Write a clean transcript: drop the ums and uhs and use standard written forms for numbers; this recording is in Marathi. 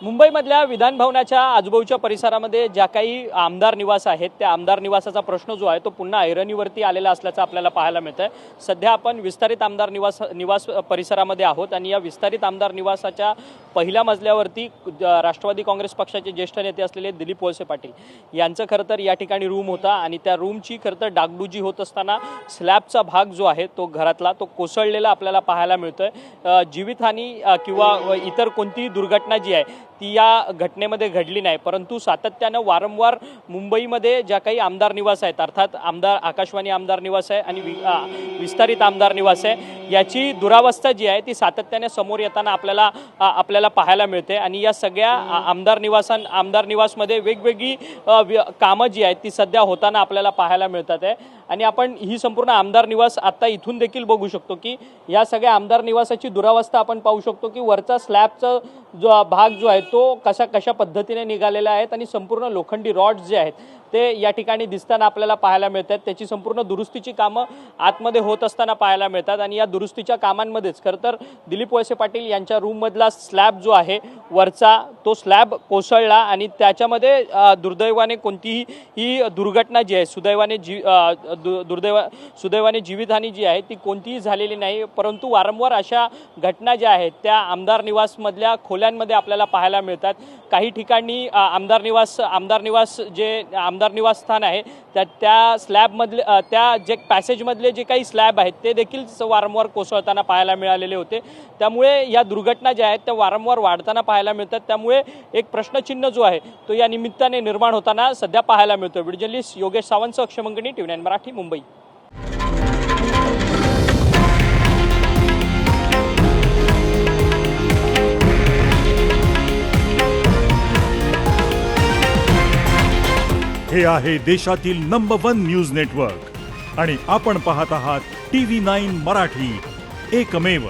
मुंबईमधल्या विधान भवनाच्या आजूबाजूच्या परिसरामध्ये ज्या काही आमदार निवास आहेत त्या आमदार निवासाचा प्रश्न जो आहे तो पुन्हा ऐरणीवरती आलेला असल्याचं आपल्याला पाहायला मिळतंय। सध्या आपण विस्तारित आमदार निवास परिसरामध्ये आहोत आणि या विस्तारित आमदार निवासाच्या पहिल्या मजल्यावरती राष्ट्रवादी काँग्रेस पक्षाचे ज्येष्ठ नेते असलेले दिलीप वळसे पाटील यांचं खरं तर या ठिकाणी रूम होता आणि त्या रूमची खरं तर डागडुजी होत असताना स्लॅबचा भाग जो आहे तो घरातला तो कोसळलेला आपल्याला पाहायला मिळतोय। जीवितहानी किंवा इतर कोणतीही दुर्घटना जी आहे ती या घटनेमध्ये घडली नाही, परंतु सातत्यानं वारंवार मुंबईमध्ये ज्या काही आमदार निवास आहेत अर्थात आकाशवाणी आमदार निवास आहे आणि विस्तारित आमदार निवास आहे याची दुरावस्था जी आहे ती सातत्याने समोर येताना आपल्याला पाहायला मिळते। आणि या सगळ्या आमदार निवासमध्ये वेगवेगळी कामं जी आहेत ती सध्या होताना आपल्याला पाहायला मिळतात आहे। आणि आपण ही संपूर्ण आमदार निवास आता इथून देखील बघू शकतो की या सगळ्या आमदार निवासाची दुरावस्था आपण पाहू शकतो की वरचा स्लॅबचा जो भाग जो आहे तो कशा पद्धतीने निघालेला आहे आणि संपूर्ण लोखंडी रॉड्स जे आहेत ते या ठिकाणी दिसताना आपल्याला पाहायला मिळतात। त्याची संपूर्ण दुरुस्तीची कामं आतमध्ये होत असताना पाहायला मिळतात आणि या दुरुस्तीच्या कामांमध्येच खरं तर दिलीप वळसे पाटील यांच्या रूममधला स्लॅब जो आहे वरचा तो स्लॅब कोसळला आणि त्याच्यामध्ये दुर्दैवाने कोणतीही ही दुर्घटना जी आहे सुदैवाने जीवितहानी जी आहे ती कोणतीही झालेली नाही, परंतु वारंवार अशा घटना ज्या आहेत त्या आमदार निवासमधल्या खोल्यांमध्ये आपल्याला पाहायला मिळतात। काही ठिकाणी आमदार निवास स्थान आहे त्या स्लॅबमधले त्या जे पॅसेजमधले जे काही स्लॅब आहेत ते देखील वारंवार कोसळताना पाहायला मिळालेले होते। त्यामुळे या दुर्घटना ज्या आहेत त्या वारंवार वाढताना पाहायला मिळतात। त्यामुळे एक प्रश्नचिन्ह जो आहे तो या निमित्ताने निर्माण होताना सध्या पाहायला मिळतो। व्हिडिओ जर्नलिस्ट योगेश सावंत, अक्षय मंगणी, TV9 मराठी, मुंबई। हे आहे देशातील नंबर 1 न्यूज नेटवर्क आणि आपण पाहत आहात TV9 मराठी, एकमेव।